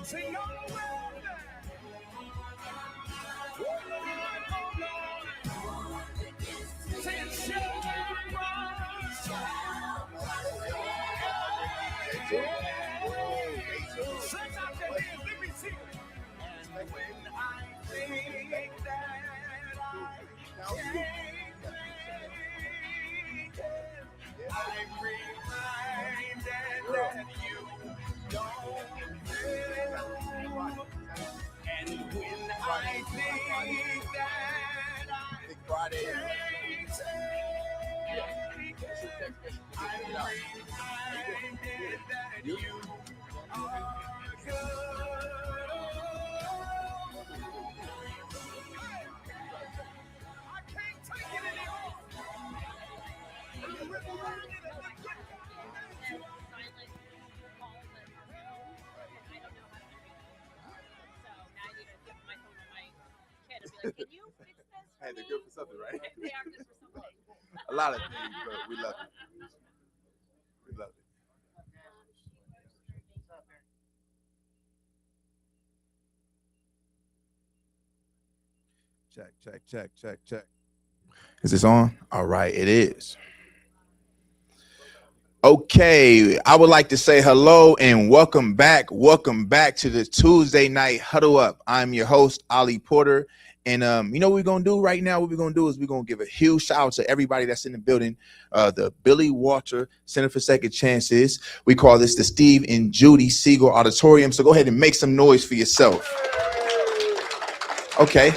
Sing all around there. Oh Lord, oh Lord. Say it, shall sing out your hands, let me see it. And when I think that I can't make it, I'm reminded that you don't fail. And when I think that I can't take it, I'm reminded that you are good. I can't take it anymore. Can you fix this for Hey, me? they're good for something, right? They are good for something. A lot of things, but we love it. We love it. Check. Is this on? All right, it is. Okay, I would like to say hello and welcome back. Welcome back to the Tuesday night Huddle Up. I'm your host, Ali Porter. And you know what we're going to do right now? What we're going to do is we're going to give a huge shout out to everybody that's in the building. The Billy Walter Center for Second Chances. We call this the Steve and Judy Siegel Auditorium. So go ahead and make some noise for yourself. Okay.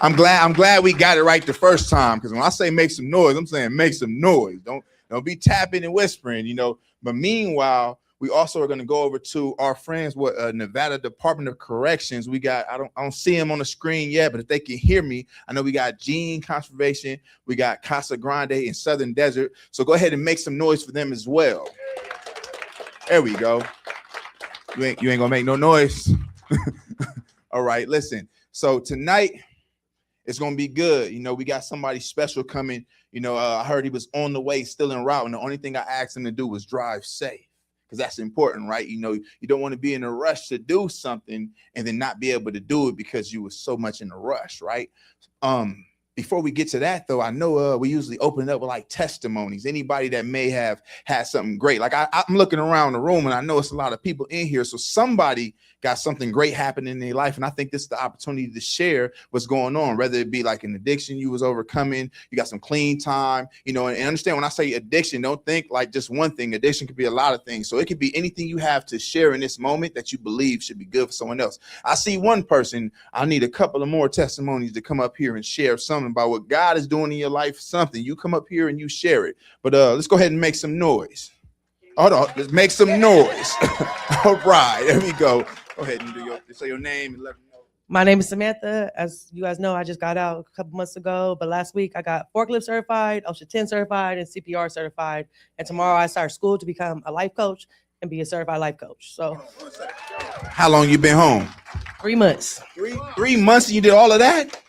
I'm glad we got it right the first time, because when I say make some noise, I'm saying make some noise. Don't be tapping and whispering, you know. But meanwhile, we also are going to go over to our friends with Nevada Department of Corrections. We got, I don't see them on the screen yet, but if they can hear me, I know we got Gene Conservation, we got Casa Grande and Southern Desert. So go ahead and make some noise for them as well. There we go. You ain't gonna make no noise. All right, listen. So tonight, it's going to be good. You know, we got somebody special coming. You know, I heard he was on the way, still en route. And the only thing I asked him to do was drive safe, because that's important, right? You know, you don't want to be in a rush to do something and then not be able to do it because you were so much in a rush, right? Before we get to that, though, I know we usually open it up with like testimonies. Anybody that may have had something great. Like I'm looking around the room and I know it's a lot of people in here. So somebody got something great happening in their life. And I think this is the opportunity to share what's going on, whether it be like an addiction you was overcoming, you got some clean time, you know, and understand when I say addiction, don't think like just one thing. Addiction could be a lot of things. So it could be anything you have to share in this moment that you believe should be good for someone else. I see one person, I need a couple of more testimonies to come up here and share something about what God is doing in your life, something. You come up here and you share it. But let's go ahead and make some noise. Hold on, let's make some noise. All right, there we go. Go ahead and say your name and let them know. My name is Samantha. As you guys know, I just got out a couple months ago, but last week I got forklift certified, OSHA 10 certified, and CPR certified. And tomorrow I start school to become a life coach and be a certified life coach. So, how long you been home? 3 months. 3 months and you did all of that?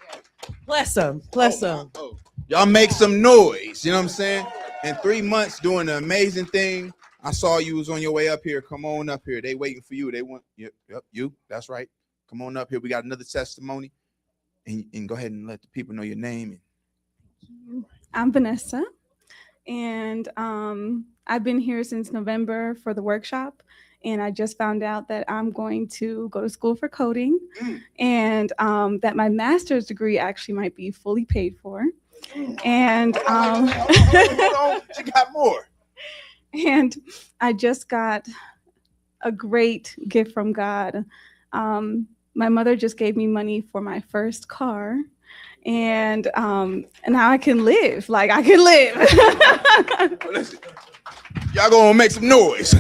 Bless them. Oh. Y'all make some noise. You know what I'm saying? In 3 months doing an amazing thing. I saw you was on your way up here. Come on up here. They waiting for you. They want yep, you. That's right. Come on up here. We got another testimony. And go ahead and let the people know your name. I'm Vanessa. And I've been here since November for the workshop. And I just found out that I'm going to go to school for coding and that my master's degree actually might be fully paid for. And hold on. She got more. And I just got a great gift from God. My mother just gave me money for my first car. And now I can live. Like, I can live. Listen, y'all gonna make some noise.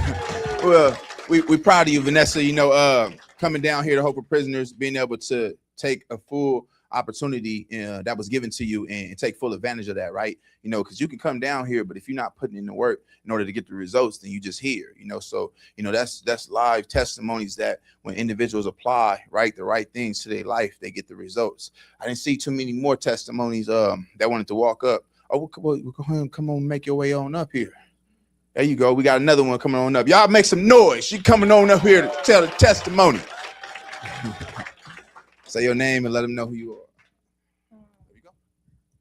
Well, we proud of you, Vanessa. You know, coming down here to Hope for Prisoners, being able to take a full opportunity that was given to you and take full advantage of that, right? You know, because you can come down here, but if you're not putting in the work in order to get the results, then you just here, you know. So, you know, that's live testimonies that when individuals apply the right things to their life, they get the results. I didn't see too many more testimonies that wanted to walk up. Oh, come on, make your way on up here. There you go. We got another one coming on up. Y'all make some noise. She coming on up here to tell the testimony. Say your name and let them know who you are. There you go.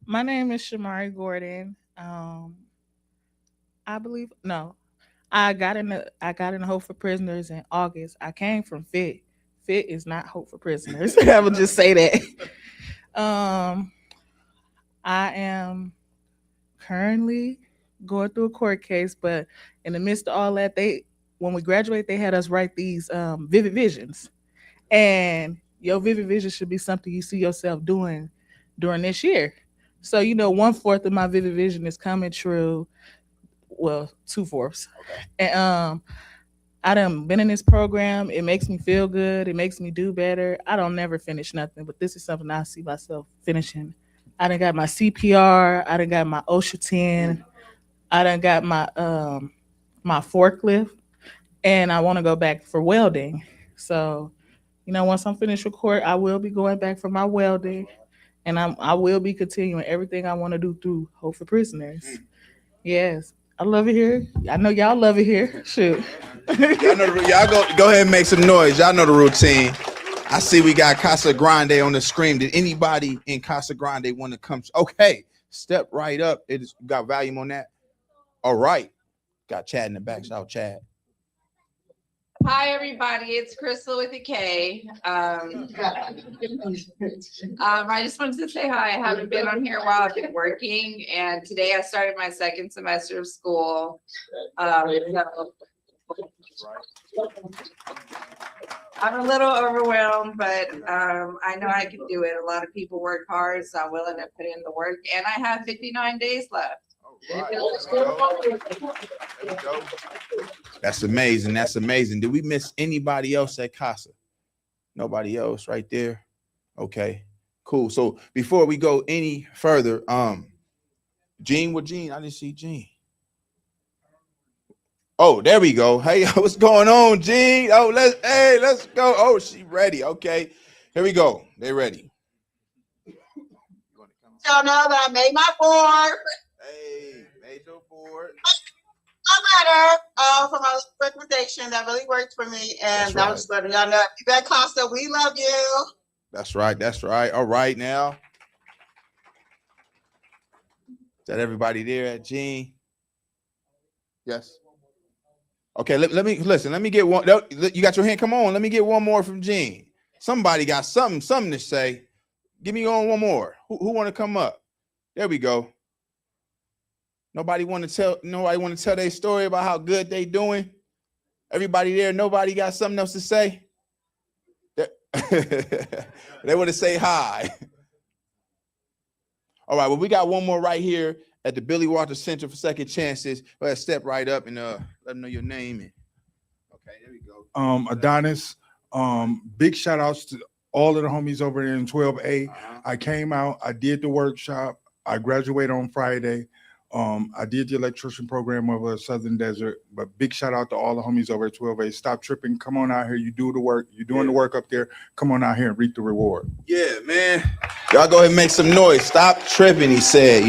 My name is Shamari Gordon. I believe no, I got in Hope for Prisoners in August. I came from Fit. Fit is not Hope for Prisoners. I would just say that. Um, I am currently going through a court case, but in the midst of all that, they when we graduate, they had us write these vivid visions, and your vivid vision should be something you see yourself doing during this year. So 1/4 of my vivid vision is coming true. Well, 2/4, and I done been in this program. It makes me feel good. It makes me do better. I don't never finish nothing, but this is something I see myself finishing. I done got my CPR. I done got my OSHA 10. I done got my forklift, and I want to go back for welding. So, once I'm finished with court, I will be going back for my welding, and I will be continuing everything I want to do through Hope for Prisoners. Yes, I love it here. I know y'all love it here. Shoot. Y'all go ahead and make some noise. Y'all know the routine. I see we got Casa Grande on the screen. Did anybody in Casa Grande want to come? Okay, step right up. Got volume on that. All right. Got Chad in the back. Shout out Chad. Hi, everybody. It's Crystal with a K. I just wanted to say hi. I haven't been on here while I've been working, and today I started my second semester of school. I'm a little overwhelmed, but I know I can do it. A lot of people work hard, so I'm willing to put in the work, and I have 59 days left. That's amazing. That's amazing. Did we miss anybody else at Casa? Nobody else right there. Okay, cool. So before we go any further, Gene, with Gene, I didn't see Gene. Oh, there we go. Hey, what's going on, Gene? Oh, let's go. Oh, she ready. Okay, here we go. They ready. Y'all know that I made my board. Hey, made your board. A letter for my recommendation that really worked for me, and I was just letting y'all know. That Costa, we love you. That's right. That's right. All right, now. Is that everybody there at Gene? Yes. Okay, let me listen. Let me get one. You got your hand? Come on. Let me get one more from Gene. Somebody got something to say. Give me on one more. Who want to come up? There we go. Nobody want to tell their story about how good they doing. Everybody there, nobody got something else to say. They want to say hi. All right, well, we got one more right here at the Billy Walter Center for Second Chances. Let's step right up and let them know your name. Okay, there we go. Adonis. Big shout outs to all of the homies over there in 12A. I came out, I did the workshop, I graduated on Friday. I did the electrician program over Southern Desert, but big shout out to all the homies over at 12A. Stop tripping. Come on out here. You do the work. You're doing the work up there. Come on out here and reap the reward. Yeah, man. Y'all go ahead and make some noise. Stop tripping, he said.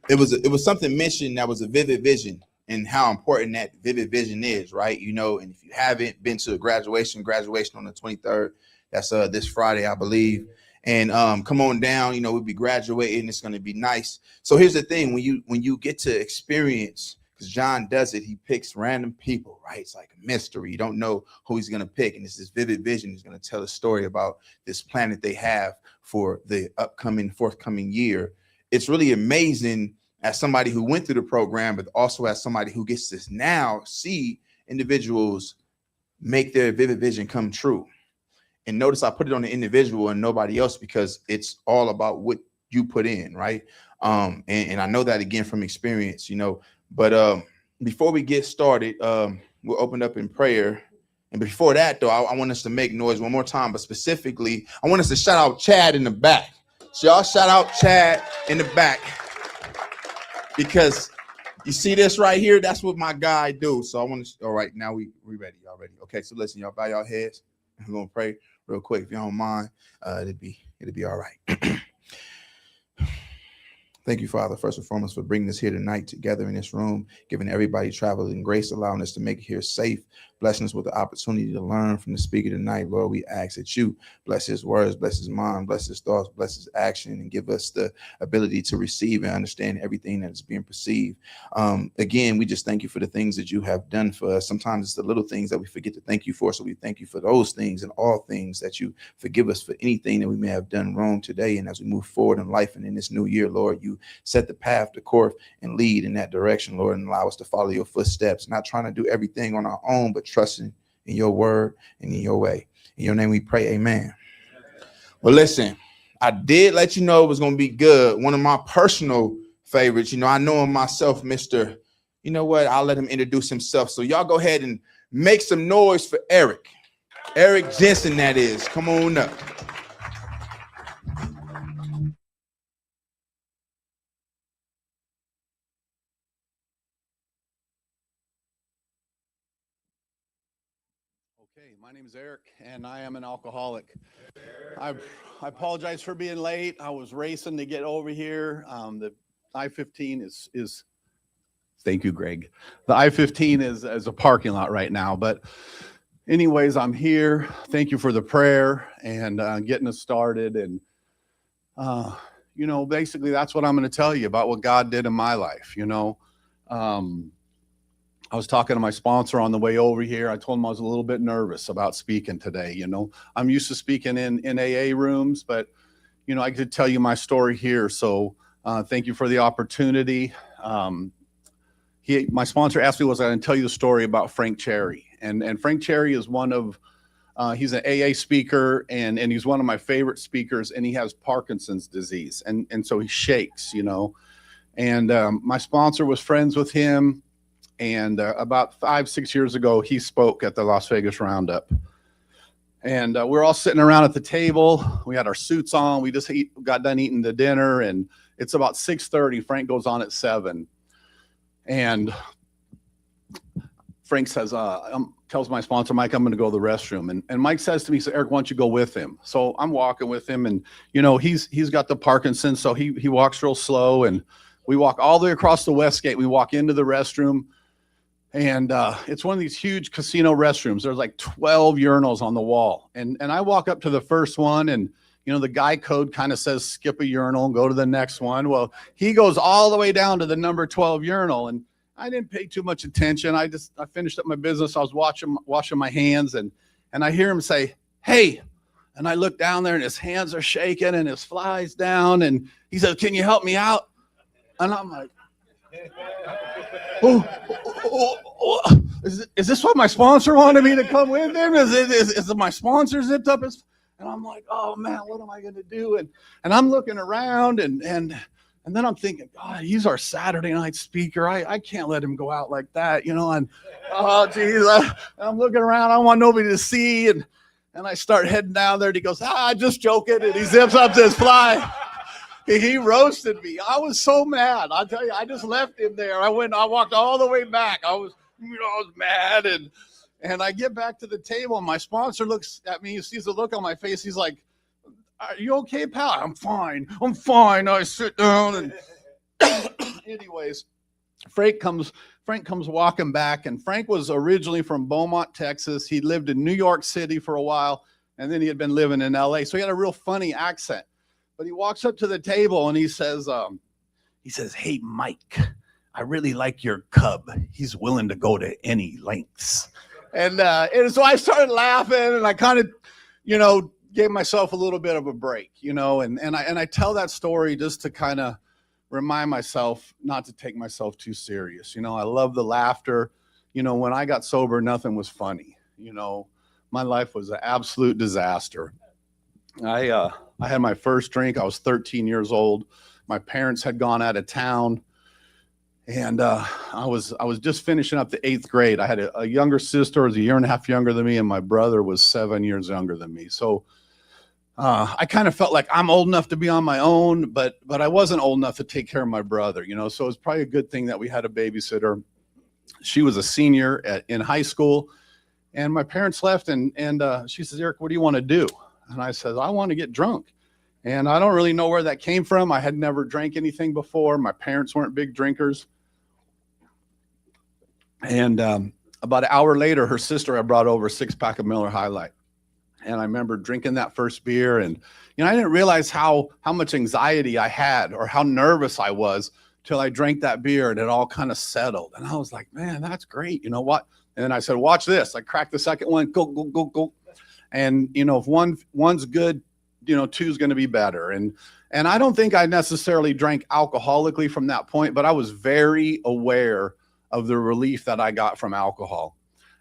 It was something mentioned that was a vivid vision and how important that vivid vision is, right? And if you haven't been to a graduation on the 23rd, that's this Friday, I believe. And come on down, we'll be graduating. It's going to be nice. So here's the thing. When you get to experience, because John does it, he picks random people, right? It's like a mystery. You don't know who he's going to pick. And it's this vivid vision. He's going to tell a story about this plan that they have for the forthcoming year. It's really amazing as somebody who went through the program, but also as somebody who gets to now see individuals make their vivid vision come true. And notice I put it on the individual and nobody else because it's all about what you put in, right? And I know that again from experience, But before we get started, we'll open up in prayer. And before that, though, I want us to make noise one more time. But specifically, I want us to shout out Chad in the back. So y'all shout out Chad in the back. Because you see this right here? That's what my guy do. So I want to, all right, now we ready. Y'all ready? Okay, so listen, y'all bow your heads. We're going to pray real quick. If you don't mind, it'll be all right. Thank you, Father, first and foremost, for bringing us here tonight together in this room, giving everybody traveling grace, allowing us to make it here safe. blessing us with the opportunity to learn from the speaker tonight. Lord, we ask that you bless his words, bless his mind, bless his thoughts, bless his action, and give us the ability to receive and understand everything that is being perceived. Again, we just thank you for the things that you have done for us. Sometimes it's the little things that we forget to thank you for. So we thank you for those things and all things, that you forgive us for anything that we may have done wrong today. And as we move forward in life and in this new year, Lord, you set the path, the course, and lead in that direction, Lord, and allow us to follow your footsteps, not trying to do everything on our own, but trusting in your word and in your way. In your name we pray, amen. Well, listen, I did let you know it was going to be good. One of my personal favorites, I know him myself, Mr. You know what? I'll let him introduce himself. So y'all go ahead and make some noise for Eric. Eric Jensen, that is. Come on up. Okay, my name is Eric, and I am an alcoholic. I apologize for being late. I was racing to get over here. The I-15 is thank you, Greg. The I-15 is a parking lot right now, but anyways, I'm here. Thank you for the prayer and getting us started. And basically that's what I'm going to tell you about what God did in my life. I was talking to my sponsor on the way over here. I told him I was a little bit nervous about speaking today. I'm used to speaking in AA rooms, but, I could tell you my story here. So thank you for the opportunity. My sponsor asked me, was I going to tell you the story about Frank Cherry? And Frank Cherry is he's an AA speaker, and he's one of my favorite speakers, and he has Parkinson's disease. And so he shakes, and my sponsor was friends with him. And about 5-6 years ago, he spoke at the Las Vegas Roundup. And we're all sitting around at the table. We had our suits on. We just got done eating the dinner. And it's about 6:30. Frank goes on at 7. And Frank says, tells my sponsor, Mike, I'm going to go to the restroom. And Mike says to me, so Eric, why don't you go with him? So I'm walking with him. And, he's got the Parkinson's. So he walks real slow. And we walk all the way across the West Gate. We walk into the restroom. And it's one of these huge casino restrooms. There's like 12 urinals on the wall. And I walk up to the first one, and, the guy code kind of says skip a urinal and go to the next one. Well, he goes all the way down to the number 12 urinal. And I didn't pay too much attention. I finished up my business. I was washing my hands, and I hear him say, hey. And I look down there, and his hands are shaking, and his fly's down. And he says, can you help me out? And I'm like, is this what my sponsor wanted me to come with him? Is my sponsor zipped up his? And I'm like, oh man, what am I going to do? And I'm looking around, and then I'm thinking, God, he's our Saturday night speaker. I can't let him go out like that, And oh geez, I'm looking around. I don't want nobody to see, and I start heading down there. And he goes, just joking, and he zips up to his fly. He roasted me. I was so mad. I'll tell you, I just left him there. I walked all the way back. I was mad. And I get back to the table, and my sponsor looks at me. He sees the look on my face. He's like, are you okay, pal? I'm fine. I sit down. And anyways, Frank comes walking back. And Frank was originally from Beaumont, Texas. He lived in New York City for a while, and then he had been living in LA. So he had a real funny accent. But he walks up to the table and he says, hey, Mike, I really like your cub. He's willing to go to any lengths. And so I started laughing, and I kind of, gave myself a little bit of a break, and I tell that story just to kind of remind myself not to take myself too serious. I love the laughter. When I got sober, nothing was funny. My life was an absolute disaster. I had my first drink. I was 13 years old. My parents had gone out of town, and I was just finishing up the 8th grade. I had a younger sister who was a year and a half younger than me, and my brother was 7 years younger than me. So I kind of felt like I'm old enough to be on my own, but I wasn't old enough to take care of my brother. So it was probably a good thing that we had a babysitter. She was a senior in high school, and my parents left, and she says, Eric, what do you want to do? And I said, I want to get drunk. And I don't really know where that came from. I had never drank anything before. My parents weren't big drinkers. And About an hour later, her sister had brought over a 6-pack of Miller High Life. And I remember drinking that first beer, and I didn't realize how much anxiety I had or how nervous I was till I drank that beer, and it all kind of settled. And I was like, man, that's great. You know what? And then I said, watch this. I cracked the second one, go, go, go, go. And if one's good, two's going to be better. And I don't think I necessarily drank alcoholically from that point, but I was very aware of the relief that I got from alcohol.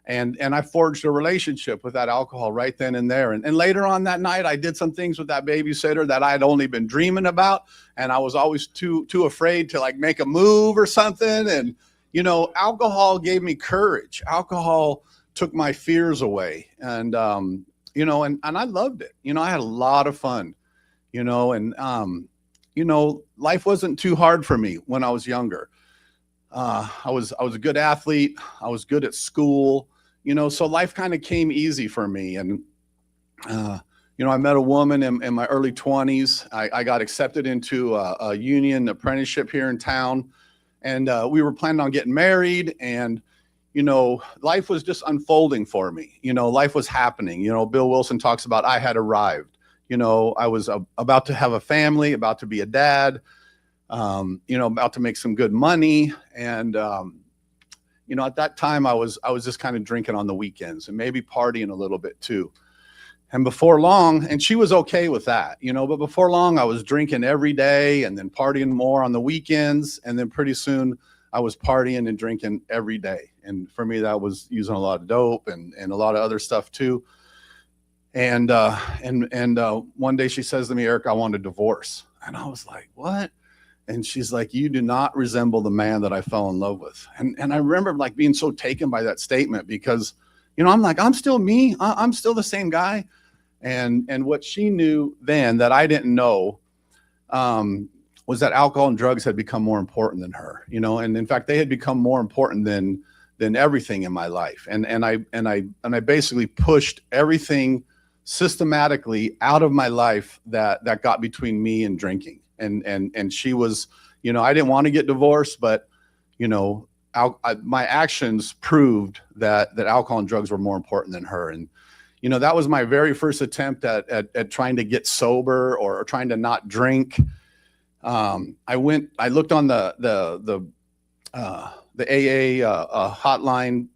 And I forged a relationship with that alcohol right then and there. And later on that night, I did some things with that babysitter that I had only been dreaming about. And I was always too afraid to like make a move or something. And, alcohol gave me courage. Alcohol took my fears away. And, and I loved it. I had a lot of fun, and, life wasn't too hard for me when I was younger. I was a good athlete. I was good at school. So life kind of came easy for me. And, I met a woman in my early 20s. I got accepted into a union apprenticeship here in town. And we were planning on getting married. And, life was just unfolding for me. Life was happening. Bill Wilson talks about I had arrived. I was about to have a family, about to be a dad, about to make some good money. And, at that time I was just kind of drinking on the weekends and maybe partying a little bit too. And before long, and she was okay with that, but before long I was drinking every day and then partying more on the weekends. And then pretty soon I was partying and drinking every day. And for me, that was using a lot of dope and a lot of other stuff too. And one day she says to me, Eric, I want a divorce. And I was like, what? And she's like, you do not resemble the man that I fell in love with. And I remember like being so taken by that statement because, I'm like, I'm still me. I'm still the same guy. And what she knew then that I didn't know was that alcohol and drugs had become more important than her, and in fact, they had become more important than everything in my life. And I basically pushed everything systematically out of my life that got between me and drinking. And she was, I didn't want to get divorced, but, my actions proved that alcohol and drugs were more important than her. And, that was my very first attempt at trying to get sober or trying to not drink. I looked on the AA hotline,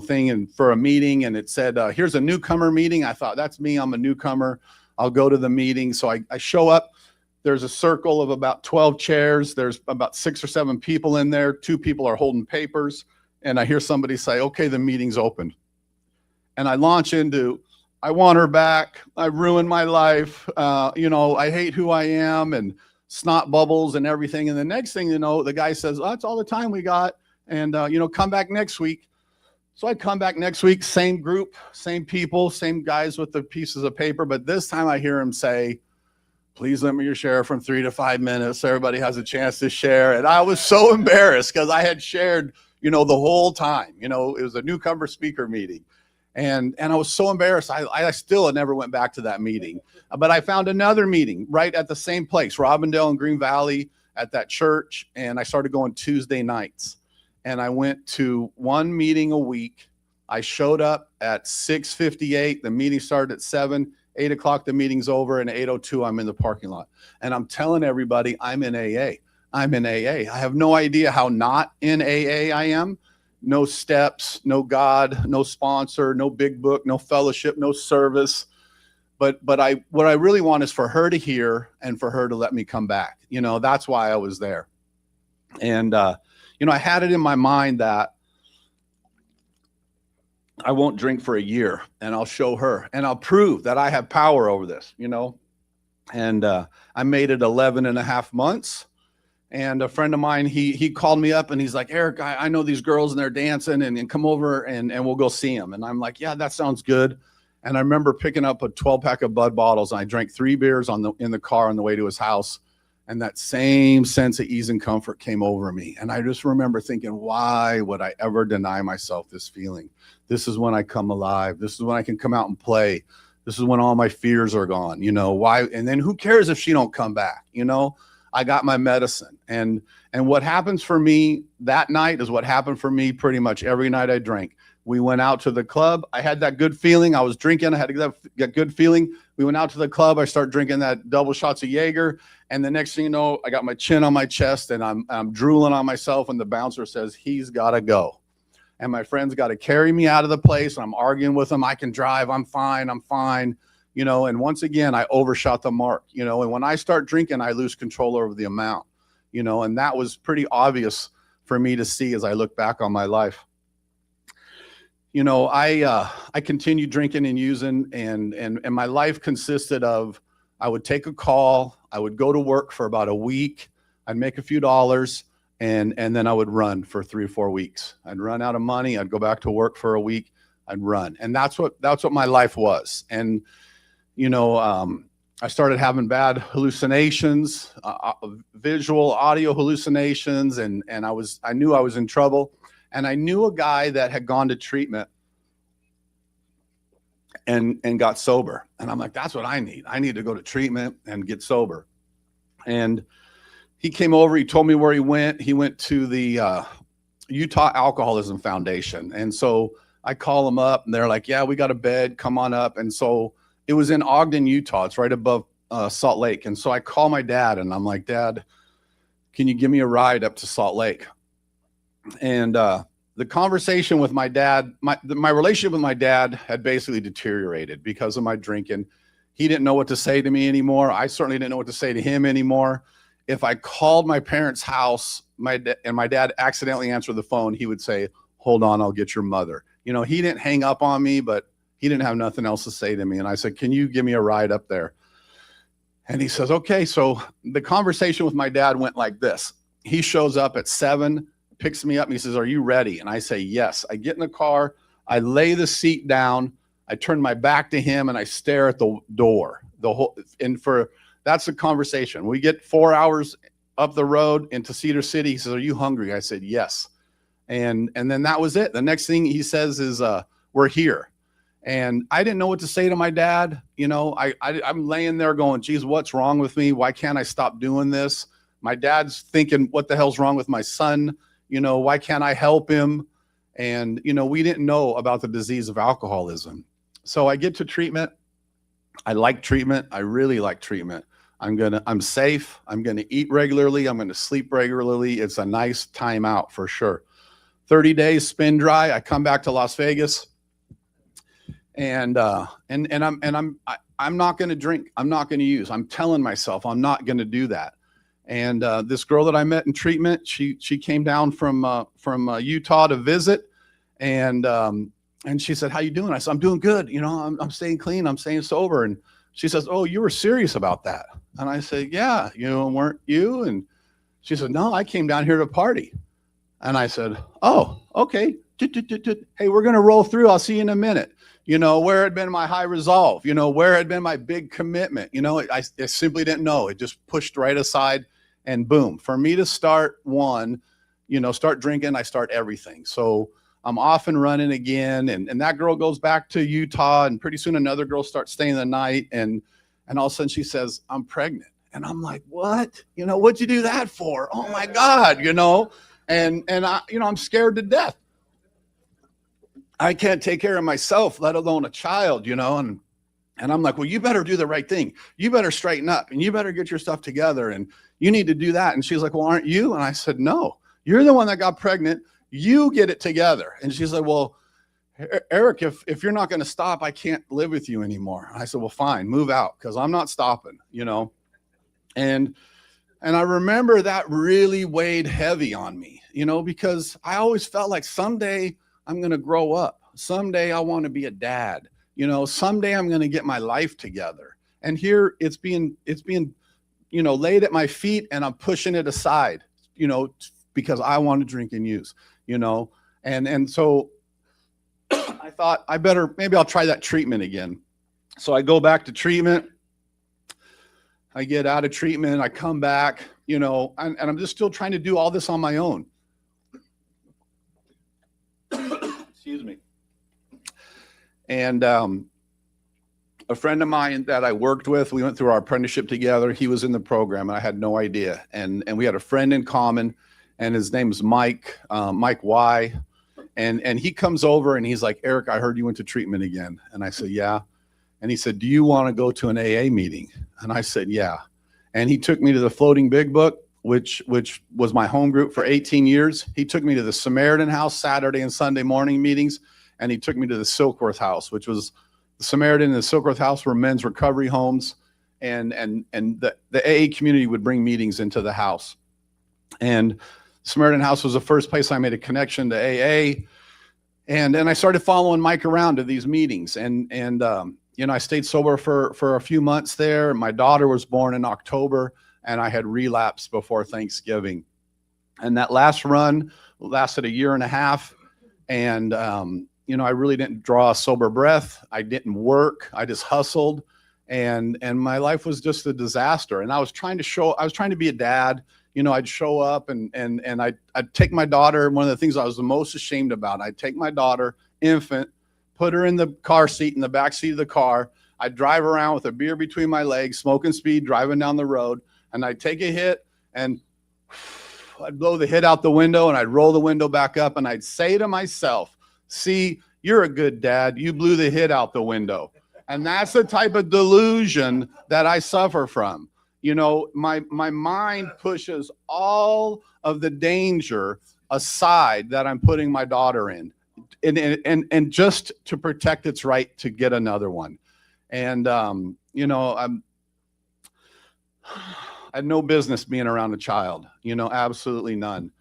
thing and for a meeting, and it said, here's a newcomer meeting. I thought, that's me. I'm a newcomer. I'll go to the meeting. So I show up. There's a circle of about 12 chairs. There's about 6 or 7 people in there. 2 people are holding papers. And I hear somebody say, okay, the meeting's open. And I launch into, I want her back. I ruined my life. I hate who I am, and snot bubbles and everything. And the next thing you know, the guy says, oh, that's all the time we got. And, come back next week. So I come back next week, same group, same people, same guys with the pieces of paper. But this time I hear him say, please limit your share from 3 to 5 minutes. So everybody has a chance to share. And I was so embarrassed because I had shared, the whole time. It was a newcomer speaker meeting. And I was so embarrassed. I still never went back to that meeting. But I found another meeting right at the same place, Robindale and Green Valley, at that church. And I started going Tuesday nights. And I went to one meeting a week. I showed up at 6:58. The meeting started at 7. 8 o'clock, the meeting's over, and 8:02, I'm in the parking lot. And I'm telling everybody I'm in AA. I'm in AA. I have no idea how not in AA I am. No steps, no God, no sponsor, no big book, no fellowship, no service. But what I really want is for her to hear and for her to let me come back. That's why I was there. And, I had it in my mind that I won't drink for a year, and I'll show her, and I'll prove that I have power over this, and I made it 11 and a half months. And a friend of mine, he called me up and he's like, Eric, I know these girls and they're dancing and come over and we'll go see them. And I'm like, yeah, that sounds good. And I remember picking up a 12-pack of Bud bottles, and I drank 3 beers in the car on the way to his house. And that same sense of ease and comfort came over me. And I just remember thinking, why would I ever deny myself this feeling? This is when I come alive. This is when I can come out and play. This is when all my fears are gone. Why? And then who cares if she don't come back? I got my medicine. And what happens for me that night is what happened for me pretty much every night I drank. We went out to the club. I had that good feeling. I was drinking. I had that good feeling. We went out to the club. I started drinking that double shots of Jaeger. And the next thing you know, I got my chin on my chest and I'm drooling on myself. And the bouncer says, he's got to go. And my friend's got to carry me out of the place. And I'm arguing with him. I can drive. I'm fine. I'm fine. You know, and once again, I overshot the mark, you know, and when I start drinking, I lose control over the amount, you know, and that was pretty obvious for me to see as I look back on my life. You know, I continued drinking and using, and my life consisted of, I would take a call, I would go to work for about a week, I'd make a few dollars, and then I would run for 3 or 4 weeks. I'd run out of money, I'd go back to work for a week, I'd run, and that's what my life was. And you know, I started having bad hallucinations, visual, audio hallucinations, and I knew I was in trouble. And I knew a guy that had gone to treatment and got sober. And I'm like, that's what I need. I need to go to treatment and get sober. And he came over, he told me where he went. He went to the Utah Alcoholism Foundation. And so I call him up and they're like, yeah, we got a bed, come on up. And so it was in Ogden, Utah. It's right above Salt Lake. And so I call my dad and I'm like, Dad, can you give me a ride up to Salt Lake? And the conversation with my dad, my relationship with my dad had basically deteriorated because of my drinking. He didn't know what to say to me anymore. I certainly didn't know what to say to him anymore. If I called my parents' house, my dad accidentally answered the phone, he would say, hold on, I'll get your mother. You know, he didn't hang up on me, but he didn't have nothing else to say to me. And I said, can you give me a ride up there? And he says, okay. So the conversation with my dad went like this. He shows up at 7, picks me up and he says, are you ready? And I say, yes. I get in the car, I lay the seat down, I turn my back to him and I stare at the door. That's the conversation. We get 4 hours up the road into Cedar City. He says, are you hungry? I said, yes. And then that was it. The next thing he says is, we're here. And I didn't know what to say to my dad. You know, I'm laying there going, geez, what's wrong with me? Why can't I stop doing this? My dad's thinking, what the hell's wrong with my son? You know, why can't I help him? And, you know, we didn't know about the disease of alcoholism. So I get to treatment. I like treatment. I really like treatment. I'm safe. I'm going to eat regularly. I'm going to sleep regularly. It's a nice time out for sure. 30 days spin dry. I come back to Las Vegas. And I'm not going to drink. I'm not going to use. I'm telling myself I'm not going to do that. And this girl that I met in treatment, she came down from Utah to visit, and she said, "How you doing?" I said, "I'm doing good. You know, I'm staying clean. I'm staying sober." And she says, "Oh, you were serious about that?" And I said, "Yeah, you know, weren't you?" And she said, "No, I came down here to party." And I said, "Oh, okay. Hey, we're going to roll through. I'll see you in a minute." You know, where had been my high resolve? You know, where had been my big commitment? You know, I simply didn't know. It just pushed right aside, and boom. For me to start start drinking, I start everything. So I'm off and running again. And that girl goes back to Utah, and pretty soon another girl starts staying the night. And all of a sudden she says, I'm pregnant. And I'm like, what? You know, what'd you do that for? Oh my God, you know? And I, you know, I'm scared to death. I can't take care of myself, let alone a child, you know? And I'm like, well, you better do the right thing. You better straighten up and you better get your stuff together and you need to do that. And she's like, well, aren't you? And I said, no, you're the one that got pregnant. You get it together. And she's like, well, Eric, if you're not going to stop, I can't live with you anymore. I said, well, fine, move out, because I'm not stopping, you know? And I remember that really weighed heavy on me, you know, because I always felt like someday I'm going to grow up. Someday I want to be a dad. You know, someday I'm going to get my life together. And here it's being, you know, laid at my feet, and I'm pushing it aside, you know, because I want to drink and use, you know. And so I thought maybe I'll try that treatment again. So I go back to treatment. I get out of treatment. I come back, you know, and I'm just still trying to do all this on my own. Excuse me. And a friend of mine that I worked with, we went through our apprenticeship together. He was in the program, and I had no idea. And we had a friend in common, and his name's Mike Y. And he comes over and he's like, Eric, I heard you went to treatment again. And I said, yeah. And he said, do you want to go to an AA meeting? And I said, yeah. And he took me to the Floating Big Book, which was my home group for 18 years. He took me to the Samaritan House Saturday and Sunday morning meetings. And he took me to the Silkworth House, which was the Samaritan and the Silkworth House were men's recovery homes. And the AA community would bring meetings into the house. And Samaritan House was the first place I made a connection to AA. And I started following Mike around to these meetings. And you know, I stayed sober for a few months there. My daughter was born in October, and I had relapsed before Thanksgiving. And that last run lasted a year and a half. And, you know, I really didn't draw a sober breath. I didn't work. I just hustled. And my life was just a disaster. And I was trying to be a dad. You know, I'd show up and I'd take my daughter. One of the things I was the most ashamed about, I'd take my daughter, infant, put her in the car seat, in the back seat of the car. I'd drive around with a beer between my legs, smoking speed, driving down the road. And I'd take a hit and I'd blow the hit out the window and I'd roll the window back up and I'd say to myself, see, you're a good dad. You blew the hit out the window. And that's the type of delusion that I suffer from. You know, my mind pushes all of the danger aside that I'm putting my daughter in, and just to protect its right to get another one. And you know, I had no business being around a child. You know, absolutely none.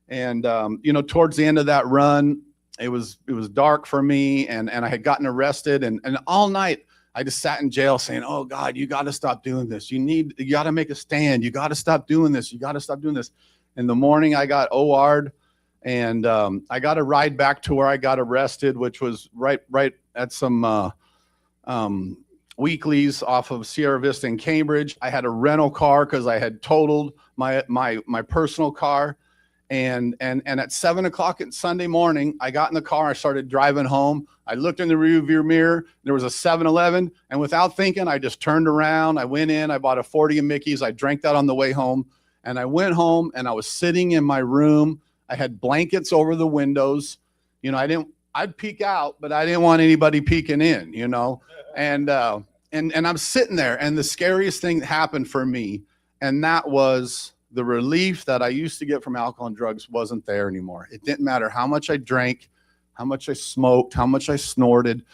And you know, towards the end of that run, it was dark for me, and I had gotten arrested, and all night I just sat in jail saying, oh God, you got to stop doing this. You got to make a stand. You got to stop doing this. You got to stop doing this. In the morning, I got OR'd, and I got a ride back to where I got arrested, which was right at some weeklies off of Sierra Vista in Cambridge. I had a rental car because I had totaled my personal car. And at 7 o'clock Sunday morning, I got in the car. I started driving home. I looked in the rearview mirror. There was a 7-Eleven, and without thinking, I just turned around. I went in. I bought a 40 of Mickey's. I drank that on the way home, and I went home. And I was sitting in my room. I had blankets over the windows. You know, I'd peek out, but I didn't want anybody peeking in. You know, and I'm sitting there, and the scariest thing happened for me, and that was the relief that I used to get from alcohol and drugs wasn't there anymore. It didn't matter how much I drank, how much I smoked, how much I snorted.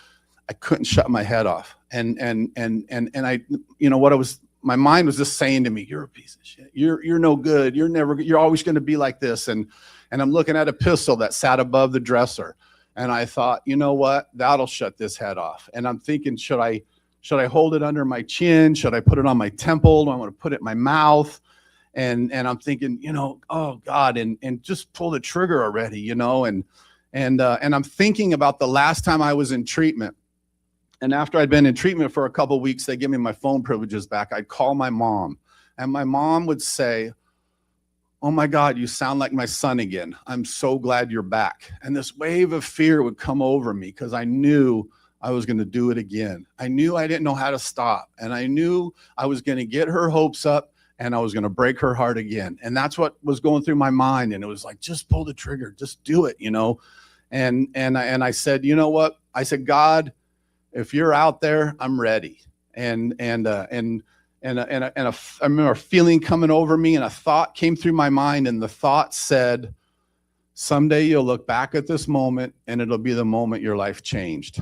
I couldn't shut my head off. And I, you know, my mind was just saying to me, you're a piece of shit. You're no good. You're always going to be like this. And I'm looking at a pistol that sat above the dresser. And I thought, you know what? That'll shut this head off. And I'm thinking, should I hold it under my chin? Should I put it on my temple? Do I want to put it in my mouth? And I'm thinking, you know, oh God, and just pull the trigger already, you know, and I'm thinking about the last time I was in treatment. And after I'd been in treatment for a couple of weeks, they give me my phone privileges back. I'd call my mom, and my mom would say, oh my God, you sound like my son again. I'm so glad you're back. And this wave of fear would come over me because I knew I was going to do it again. I knew I didn't know how to stop. And I knew I was going to get her hopes up, and I was going to break her heart again. And that's what was going through my mind. And it was like, just pull the trigger, just do it, you know? And I said, you know what? I said, God, if you're out there, I'm ready. And I remember a feeling coming over me, and a thought came through my mind. And the thought said, someday you'll look back at this moment, and it'll be the moment your life changed.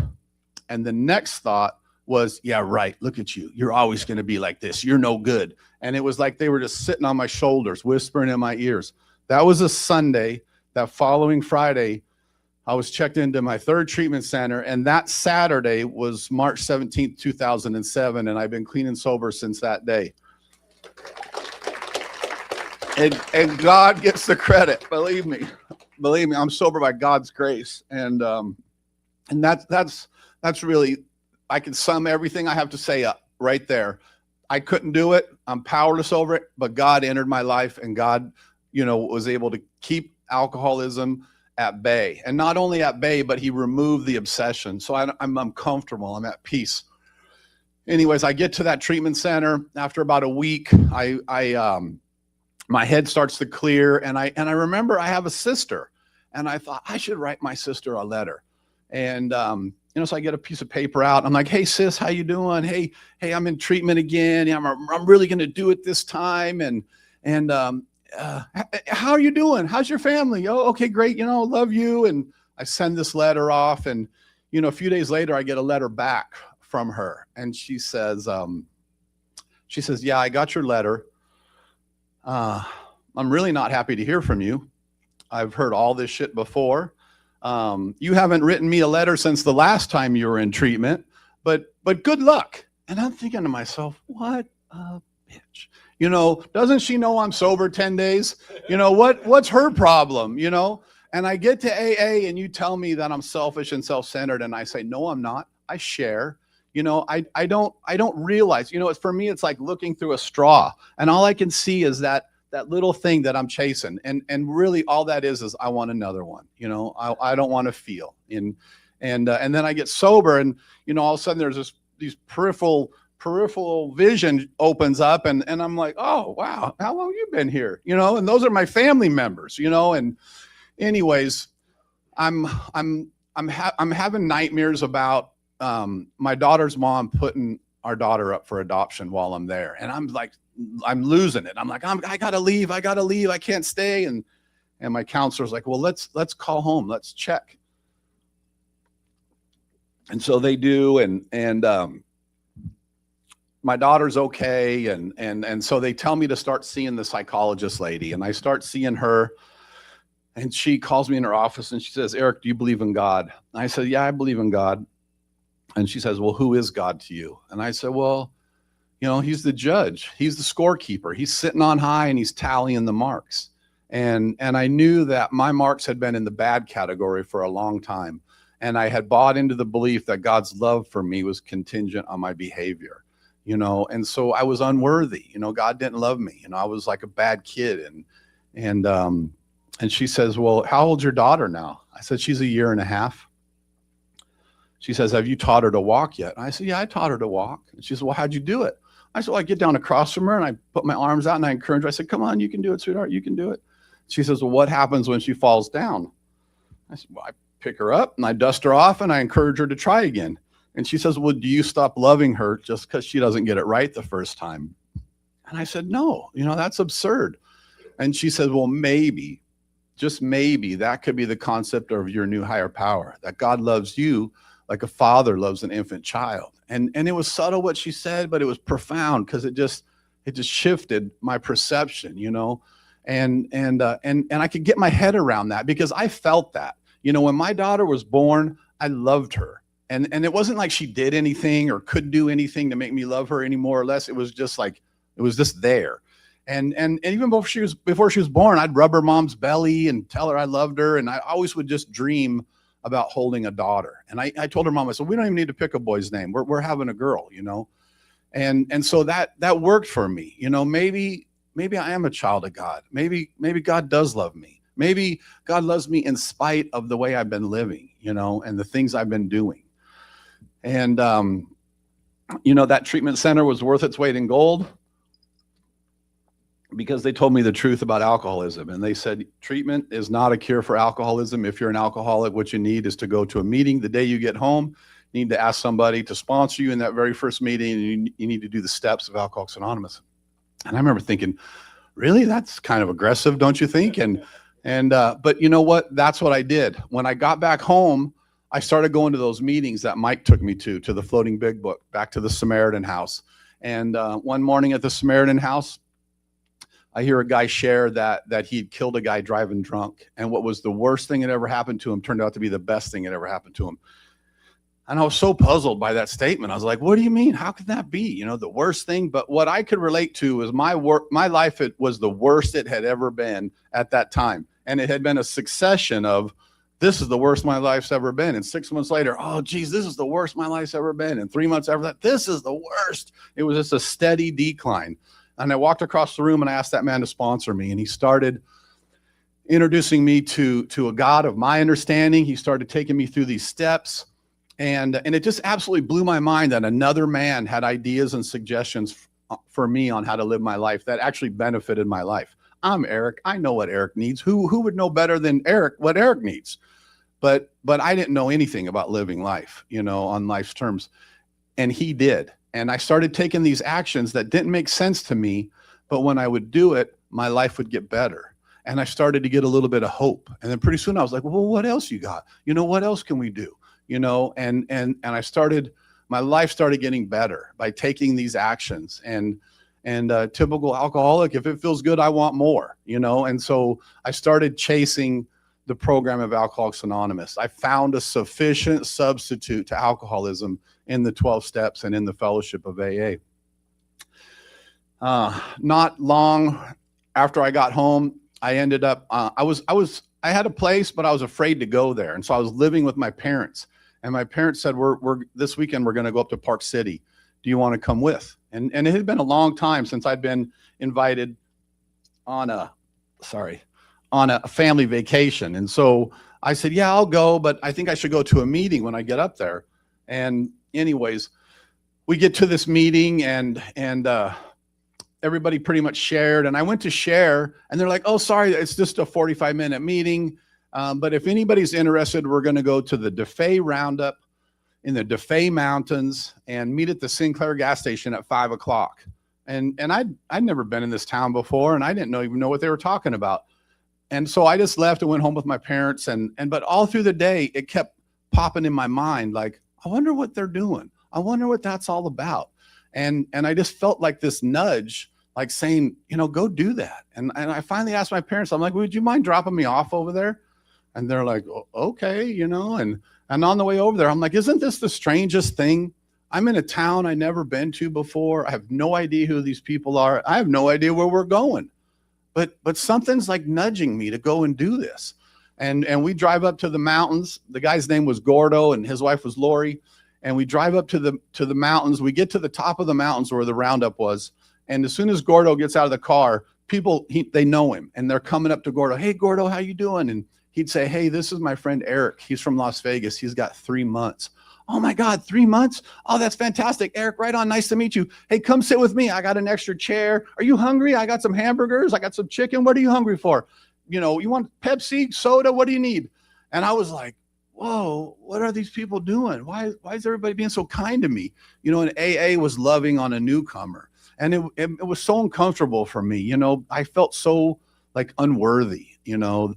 And the next thought was, yeah, right. Look at you. You're always going to be like this. You're no good. And it was like they were just sitting on my shoulders, whispering in my ears. That was a Sunday. That following Friday, I was checked into my third treatment center. And that Saturday was March 17th, 2007. And I've been clean and sober since that day. And God gets the credit. Believe me, I'm sober by God's grace. And that's really, I can sum everything I have to say up right there. I couldn't do it. I'm powerless over it, but God entered my life, and God, you know, was able to keep alcoholism at bay. And not only at bay, but he removed the obsession. So I'm comfortable. I'm at peace. Anyways, I get to that treatment center. After about a week, my head starts to clear. And I remember I have a sister. And I thought I should write my sister a letter. And, so I get a piece of paper out. I'm like, hey, sis, how you doing? Hey, I'm in treatment again. Yeah, I'm really going to do it this time. And how are you doing? How's your family? Oh, okay, great. Love you. And I send this letter off. And, a few days later, I get a letter back from her. And she says, yeah, I got your letter. I'm really not happy to hear from you. I've heard all this shit before. You haven't written me a letter since the last time you were in treatment, but good luck. And I'm thinking to myself, what a bitch. Doesn't she know I'm sober 10 days? What's her problem? And I get to AA and you tell me that I'm selfish and self-centered. And I say, no, I'm not. I share. I don't realize, for me, it's like looking through a straw, and all I can see is that little thing that I'm chasing. And really all that is I want another one. I don't want to feel. And then I get sober, and, all of a sudden there's these peripheral vision opens up, and I'm like, oh, wow, how long you been here? And those are my family members, and anyways, I'm having nightmares about my daughter's mom putting our daughter up for adoption while I'm there. And I'm losing it. I'm like, I gotta leave. I can't stay. And my counselor's like, well, let's call home. Let's check. And so they do. And my daughter's okay. And so they tell me to start seeing the psychologist lady, and I start seeing her, and she calls me in her office and she says, Eric, do you believe in God? And I said, yeah, I believe in God. And she says, well, who is God to you? And I said, well, he's the judge. He's the scorekeeper. He's sitting on high and he's tallying the marks. And I knew that my marks had been in the bad category for a long time. And I had bought into the belief that God's love for me was contingent on my behavior, and so I was unworthy. God didn't love me. I was like a bad kid. And she says, well, how old's your daughter now? I said, she's 1.5 years. She says, have you taught her to walk yet? And I said, yeah, I taught her to walk. And she said, well, how'd you do it? I said, well, I get down across from her and I put my arms out and I encourage her. I said, come on, you can do it, sweetheart. You can do it. She says, well, what happens when she falls down? I said, well, I pick her up and I dust her off and I encourage her to try again. And she says, well, do you stop loving her just because she doesn't get it right the first time? And I said, no, that's absurd. And she said, well, maybe, just maybe, that could be the concept of your new higher power, that God loves you like a father loves an infant child. And it was subtle what she said, but it was profound because it just shifted my perception, and I could get my head around that because I felt that, when my daughter was born, I loved her. And it wasn't like she did anything or could do anything to make me love her any more or less. It was just like, it was just there. And even before she was born, I'd rub her mom's belly and tell her I loved her. And I always would just dream about holding a daughter. And I told her mom, I said, we don't even need to pick a boy's name. We're having a girl, And so that worked for me. Maybe I am a child of God. Maybe God does love me. Maybe God loves me in spite of the way I've been living, and the things I've been doing. And that treatment center was worth its weight in gold, because they told me the truth about alcoholism. And they said, treatment is not a cure for alcoholism. If you're an alcoholic, what you need is to go to a meeting the day you get home. You need to ask somebody to sponsor you in that very first meeting. And you need to do the steps of Alcoholics Anonymous. And I remember thinking, really? That's kind of aggressive, don't you think? But you know what? That's what I did. When I got back home, I started going to those meetings that Mike took me to the Floating Big Book, back to the Samaritan House. And one morning at the Samaritan House, I hear a guy share that he'd killed a guy driving drunk. And what was the worst thing that ever happened to him turned out to be the best thing that ever happened to him. And I was so puzzled by that statement. I was like, what do you mean? How could that be? The worst thing? But what I could relate to was my life, it was the worst it had ever been at that time. And it had been a succession of, this is the worst my life's ever been. And 6 months later, oh, geez, this is the worst my life's ever been. And 3 months after that, this is the worst. It was just a steady decline. And I walked across the room and I asked that man to sponsor me. And he started introducing me to a God of my understanding. He started taking me through these steps. And it just absolutely blew my mind that another man had ideas and suggestions for me on how to live my life that actually benefited my life. I'm Eric. I know what Eric needs. Who would know better than Eric what Eric needs? But I didn't know anything about living life, on life's terms. And he did. And I started taking these actions that didn't make sense to me. But when I would do it, my life would get better. And I started to get a little bit of hope. And then pretty soon I was like, well, what else you got? What else can we do? And my life started getting better by taking these actions. And typical alcoholic, if it feels good, I want more, And so I started chasing the program of Alcoholics Anonymous. I found a sufficient substitute to alcoholism in the 12 steps and in the fellowship of AA. Not long after I got home, I ended up, I had a place, but I was afraid to go there. And so I was living with my parents, and my parents said, this weekend, we're going to go up to Park City. Do you want to come with? And it had been a long time since I'd been invited on a family vacation. And so I said, yeah, I'll go, but I think I should go to a meeting when I get up there. And anyways, we get to this meeting and everybody pretty much shared. And I went to share and they're like, oh, sorry, it's just a 45-minute meeting. But if anybody's interested, we're going to go to the DeFay Roundup in the DeFay Mountains and meet at the Sinclair gas station at 5 o'clock. And I'd never been in this town before, and I didn't even know what they were talking about. And so I just left and went home with my parents. But all through the day, it kept popping in my mind, like, I wonder what they're doing. I wonder what that's all about. And I just felt like this nudge, like saying, go do that. And I finally asked my parents, I'm like, would you mind dropping me off over there? And they're like, okay, and on the way over there, I'm like, isn't this the strangest thing? I'm in a town I never been to before. I have no idea who these people are. I have no idea where we're going. But something's like nudging me to go and do this. And we drive up to the mountains. The guy's name was Gordo and his wife was Lori. And we drive up to the mountains. We get to the top of the mountains where the roundup was. And as soon as Gordo gets out of the car, people, they know him. And they're coming up to Gordo. Hey, Gordo, how you doing? And he'd say, hey, this is my friend Eric. He's from Las Vegas. He's got 3 months. Oh my God, 3 months? Oh, that's fantastic. Eric, right on. Nice to meet you. Hey, come sit with me. I got an extra chair. Are you hungry? I got some hamburgers. I got some chicken. What are you hungry for? You want Pepsi, soda? What do you need? And I was like, whoa, what are these people doing? Why is everybody being so kind to me? And AA was loving on a newcomer. And it was so uncomfortable for me. I felt so like unworthy,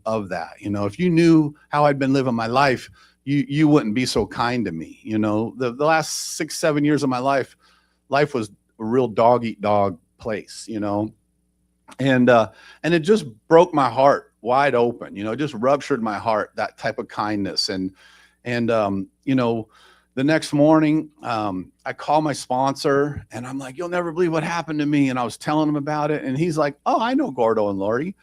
of that. If you knew how I'd been living my life, you wouldn't be so kind to me. The last 6-7 years of my life was a real dog eat dog place, and it just broke my heart wide open, it just ruptured my heart, that type of kindness. And the next morning, I call my sponsor and I'm like, you'll never believe what happened to me. And I was telling him about it. And he's like, oh, I know Gordo and Lori.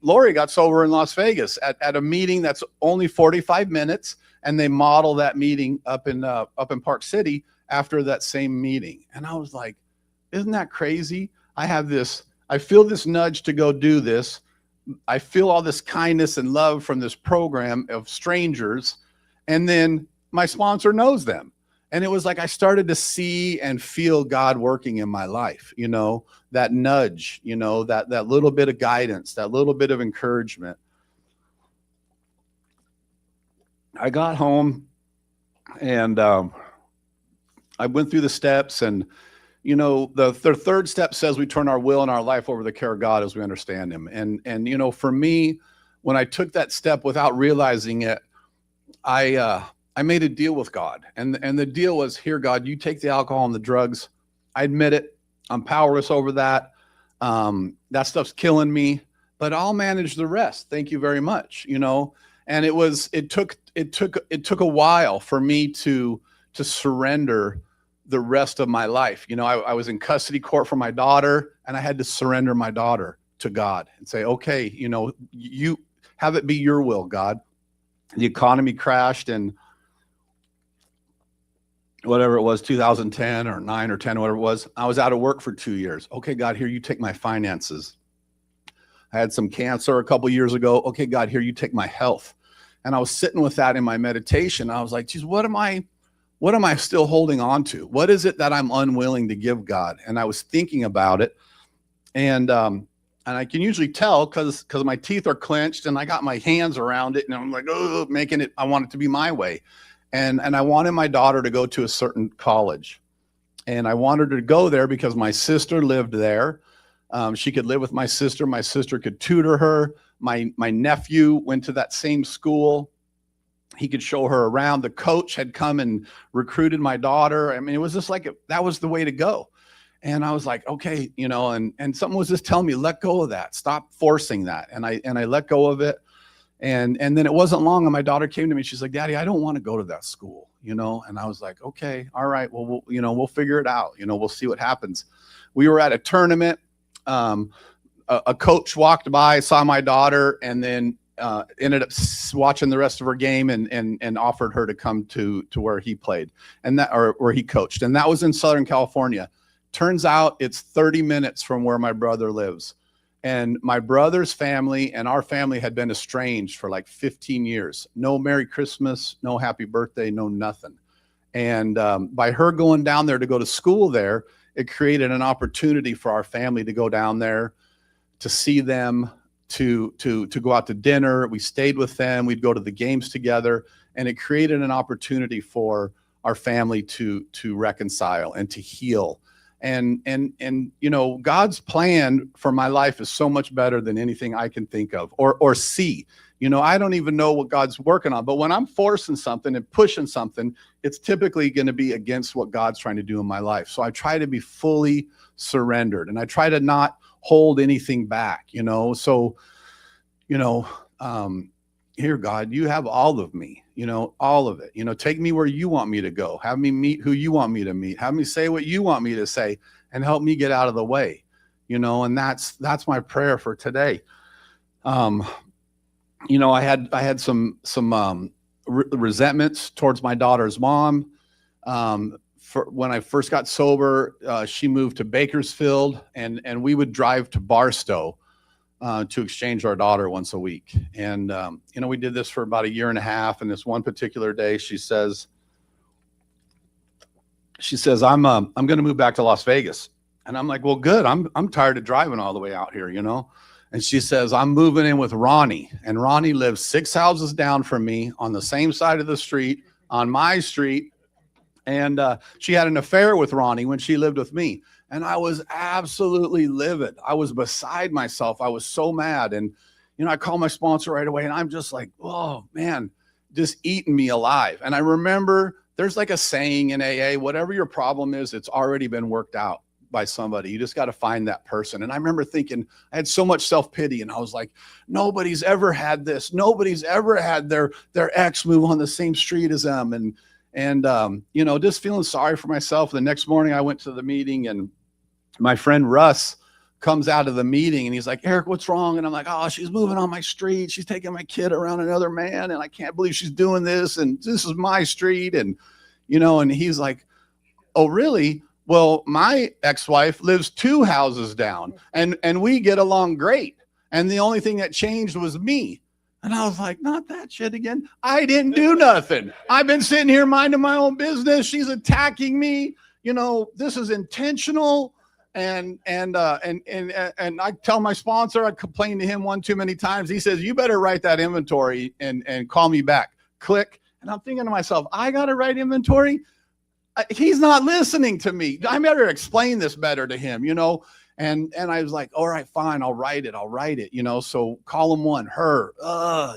Lori got sober in Las Vegas at a meeting that's only 45 minutes. And they model that meeting up in Park City after that same meeting. And I was like, isn't that crazy? I feel this nudge to go do this. I feel all this kindness and love from this program of strangers. And then my sponsor knows them. And it was like I started to see and feel God working in my life, that nudge, that little bit of guidance, that little bit of encouragement. I got home and I went through the steps, and the third step says we turn our will and our life over to the care of God as we understand him. And for me, when I took that step without realizing it, I made a deal with God. And the deal was, here, God, you take the alcohol and the drugs. I admit it. I'm powerless over that. That stuff's killing me, but I'll manage the rest. Thank you very much. And it took a while for me to surrender the rest of my life. I was in custody court for my daughter, and I had to surrender my daughter to God and say, okay, you have it be your will, God. The economy crashed, and whatever it was, 2010 or 9 or 10, whatever it was, I was out of work for 2 years. Okay, God, here, you take my finances. I had some cancer a couple years ago. Okay, God, here, you take my health. And I was sitting with that in my meditation. I was like, geez, what am I still holding on to? What is it that I'm unwilling to give God? And I was thinking about it. And And I can usually tell because my teeth are clenched and I got my hands around it and I'm like, oh, making it, I want it to be my way. And I wanted my daughter to go to a certain college. And I wanted her to go there because my sister lived there. She could live with my sister. My sister could tutor her. My nephew went to that same school. He could show her around. The coach had come and recruited my daughter. I mean, it was just like, that was the way to go. And I was like, okay, you know, and something was just telling me, let go of that. Stop forcing that. And I let go of it. And then it wasn't long and my daughter came to me. She's like, Daddy, I don't want to go to that school, you know? And I was like, okay, all right, well, we'll figure it out. You know, we'll see what happens. We were at a tournament. A coach walked by, saw my daughter, and then ended up watching the rest of her game and offered her to come to where he played or where he coached. And that was in Southern California. Turns out it's 30 minutes from where my brother lives. And my brother's family and our family had been estranged for like 15 years. No Merry Christmas, no happy birthday, no nothing. And by her going down there to go to school there, it created an opportunity for our family to go down there, to see them, to go out to dinner. We stayed with them. We'd go to the games together. And it created an opportunity for our family to reconcile and to heal. And you know, God's plan for my life is so much better than anything I can think of or see. You know, I don't even know what God's working on, but when I'm forcing something and pushing something, it's typically going to be against what God's trying to do in my life. So I try to be fully surrendered and I try to not hold anything back, you know? So, you know, here, God, you have all of me, you know, all of it, you know, take me where you want me to go. Have me meet who you want me to meet. Have me say what you want me to say and help me get out of the way, you know, and that's my prayer for today. You know, I had some resentments towards my daughter's mom. For when I first got sober, she moved to Bakersfield and we would drive to Barstow to exchange our daughter once a week. And, you know, we did this for about 1.5 years. And this one particular day, she says, I'm going to move back to Las Vegas. And I'm like, well, good. I'm tired of driving all the way out here, you know? And she says, I'm moving in with Ronnie. And Ronnie lives 6 houses down from me on the same side of the street, on my street. And she had an affair with Ronnie when she lived with me. And I was absolutely livid. I was beside myself. I was so mad. And, you know, I called my sponsor right away and I'm just like, oh man, just eating me alive. And I remember there's like a saying in AA, whatever your problem is, it's already been worked out by somebody. You just got to find that person. And I remember thinking, I had so much self-pity and I was like, nobody's ever had this. Nobody's ever had their ex move on the same street as them. And you know, just feeling sorry for myself. The next morning I went to the meeting and my friend Russ comes out of the meeting and he's like, Eric, what's wrong? And I'm like, oh, she's moving on my street. She's taking my kid around another man. And I can't believe she's doing this. And this is my street. And, you know, and he's like, oh, really? Well, my ex-wife lives 2 houses down and we get along great. And the only thing that changed was me. And I was like, not that shit again. I didn't do nothing. I've been sitting here minding my own business. She's attacking me. You know, this is intentional. And I tell my sponsor, I complained to him one too many times. He says, you better write that inventory and call me back. Click. And I'm thinking to myself, I got to write inventory. He's not listening to me. I better explain this better to him, you know? And I was like, all right, fine. I'll write it, you know? So column 1, her,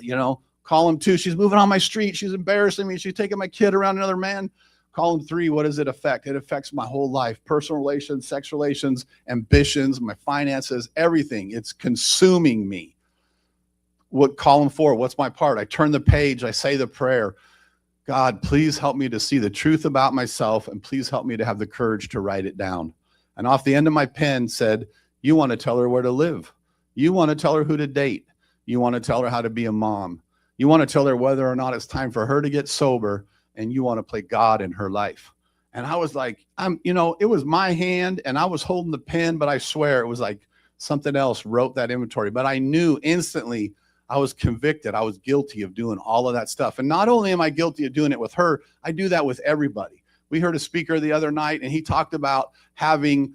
you know, column 2, she's moving on my street. She's embarrassing me. She's taking my kid around another man. Column 3, what does it affect? It affects my whole life, personal relations, sex relations, ambitions, my finances, everything. It's consuming me. What column 4, what's my part? I turn the page. I say the prayer. God, please help me to see the truth about myself and please help me to have the courage to write it down. And off the end of my pen said, you want to tell her where to live. You want to tell her who to date. You want to tell her how to be a mom. You want to tell her whether or not it's time for her to get sober and you want to play God in her life. And I was like, you know, it was my hand and I was holding the pen, but I swear it was like something else wrote that inventory. But I knew instantly I was convicted. I was guilty of doing all of that stuff. And not only am I guilty of doing it with her, I do that with everybody. We heard a speaker the other night and he talked about having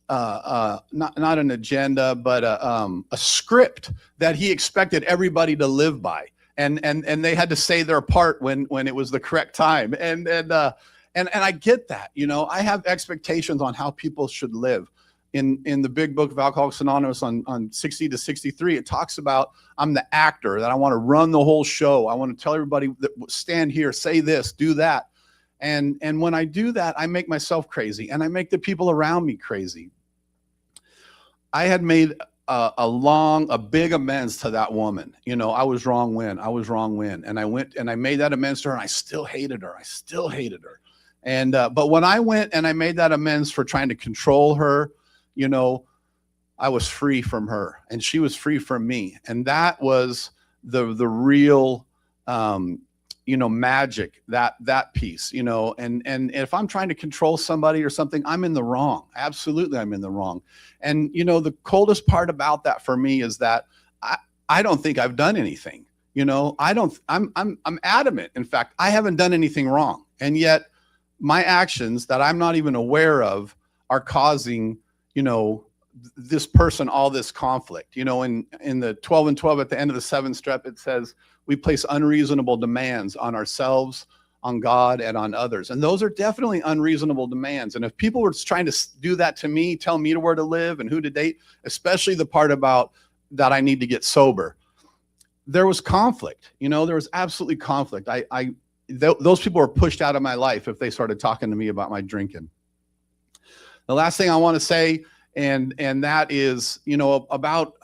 not an agenda, but a script that he expected everybody to live by, and they had to say their part when it was the correct time, and I get that. You know, I have expectations on how people should live. In the big book of Alcoholics Anonymous on 60 to 63, it talks about I'm the actor, that I want to run the whole show. I want to tell everybody that stand here, say this, do that. And when I do that, I make myself crazy, and I make the people around me crazy. I had made a big amends to that woman. You know, I was wrong when. And I went and I made that amends to her, and I still hated her. And but when I went and I made that amends for trying to control her, you know, I was free from her, and she was free from me. And that was the real you know, magic, that piece, you know. And if I'm trying to control somebody or something, I'm in the wrong. Absolutely, I'm in the wrong. And you know, the coldest part about that for me is that I don't think I've done anything. You know, I'm adamant. In fact, I haven't done anything wrong, and yet my actions that I'm not even aware of are causing, you know, this person all this conflict. You know, in the 12 and 12 at the end of the 7th step, it says we place unreasonable demands on ourselves, on God, and on others. And those are definitely unreasonable demands. And if people were trying to do that to me, tell me where to live and who to date, especially the part about that I need to get sober, there was conflict. You know, there was absolutely conflict. Those people were pushed out of my life if they started talking to me about my drinking. The last thing I want to say, and that is, you know, about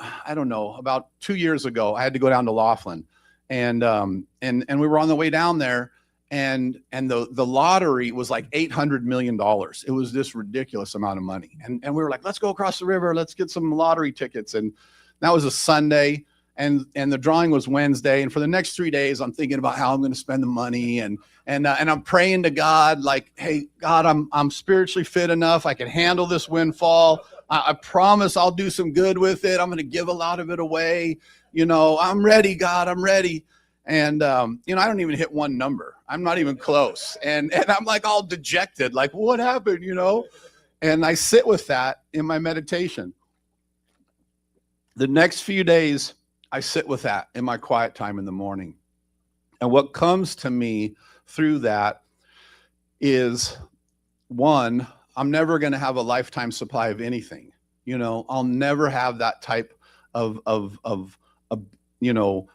2 years ago, I had to go down to Laughlin, and we were on the way down there, and the lottery was like $800 million. It was this ridiculous amount of money, and we were like, let's go across the river, let's get some lottery tickets. And that was a Sunday, and the drawing was Wednesday. And for the next 3 days, I'm thinking about how I'm going to spend the money, and I'm praying to God, like, hey, God, I'm spiritually fit enough, I can handle this windfall. I promise I'll do some good with it. I'm going to give a lot of it away. You know, I'm ready, God, I'm ready. And, you know, I don't even hit one number. I'm not even close. And I'm like all dejected, like, what happened, you know? And I sit with that in my meditation. The next few days, I sit with that in my quiet time in the morning. And what comes to me through that is, one, I'm never going to have a lifetime supply of anything. You know, I'll never have that type of you know,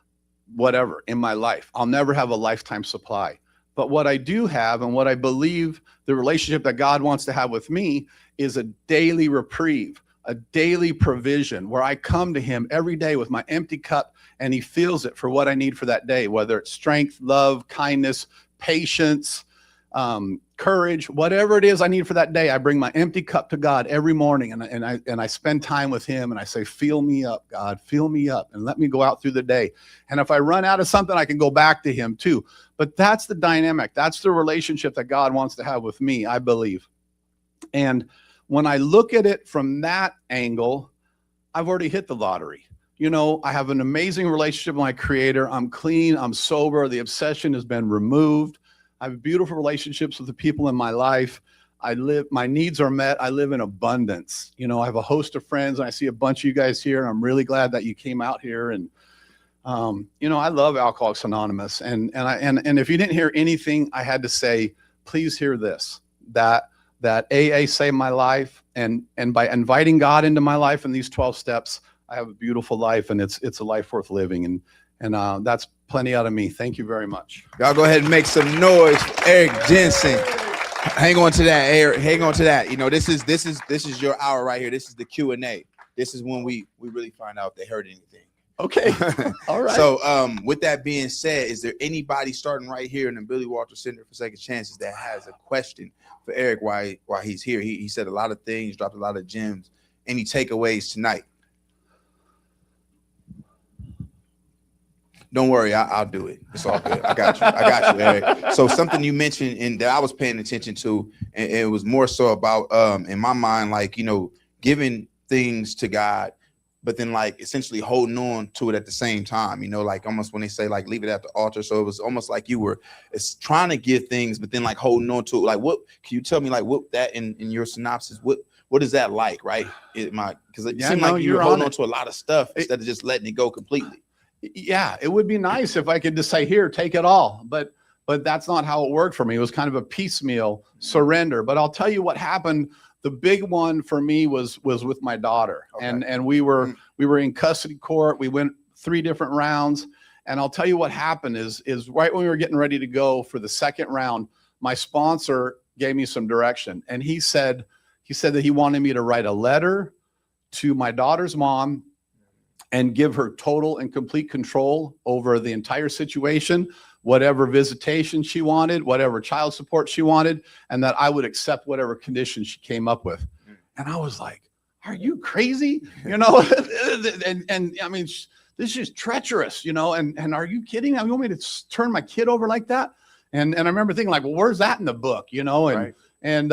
whatever in my life. I'll never have a lifetime supply. But what I do have, and what I believe the relationship that God wants to have with me, is a daily reprieve, a daily provision, where I come to him every day with my empty cup, and he fills it for what I need for that day, whether it's strength, love, kindness, patience, courage, whatever it is I need for that day. I bring my empty cup to God every morning, and I spend time with him, and I say, fill me up, God, fill me up, and let me go out through the day. And if I run out of something, I can go back to him too. But that's the dynamic. That's the relationship that God wants to have with me, I believe. And when I look at it from that angle, I've already hit the lottery. You know, I have an amazing relationship with my Creator. I'm clean, I'm sober. The obsession has been removed. I have beautiful relationships with the people in my life. My needs are met. I live in abundance. You know, I have a host of friends, and I see a bunch of you guys here, and I'm really glad that you came out here. And, you know, I love Alcoholics Anonymous. And if you didn't hear anything I had to say, please hear this, that AA saved my life. And by inviting God into my life in these 12 steps, I have a beautiful life, and it's a life worth living. And that's plenty out of me. Thank you very much. Y'all go ahead and make some noise for Eric Jensen. Hang on to that, Eric. Hang on to that. You know, this is your hour right here. This is the Q&A. This is when we really find out if they heard anything. Okay. All right. So with that being said, is there anybody starting right here in the Billy Walter Center for Second Chances that has a question for Eric while he's here? He said a lot of things, dropped a lot of gems. Any takeaways tonight? Don't worry, I'll do it. It's all good. I got you, Eric. So something you mentioned and that I was paying attention to, and it was more so about in my mind, like, you know, giving things to God, but then like essentially holding on to it at the same time, you know, like almost when they say like leave it at the altar. So it was almost like you were trying to give things, but then like holding on to it. Like, what can you tell me, like what that in your synopsis, what what is that like, right? Because it Yeah, seemed no, like you you're were on holding on it. to a lot of stuff instead of just letting it go completely. Yeah, it would be nice if I could just say, here, take it all. But that's not how it worked for me. It was kind of a piecemeal surrender. But I'll tell you what happened. The big one for me was with my daughter. Okay. And we were in custody court. We went 3 different rounds. And I'll tell you what happened is right when we were getting ready to go for the second round, my sponsor gave me some direction. And he said that he wanted me to write a letter to my daughter's mom and give her total and complete control over the entire situation, whatever visitation she wanted, whatever child support she wanted, and that I would accept whatever conditions she came up with. And I was like, are you crazy? You know, and I mean, this is treacherous, you know, and are you kidding? I mean, you want me to turn my kid over like that? And I remember thinking like, well, where's that in the book? You know, and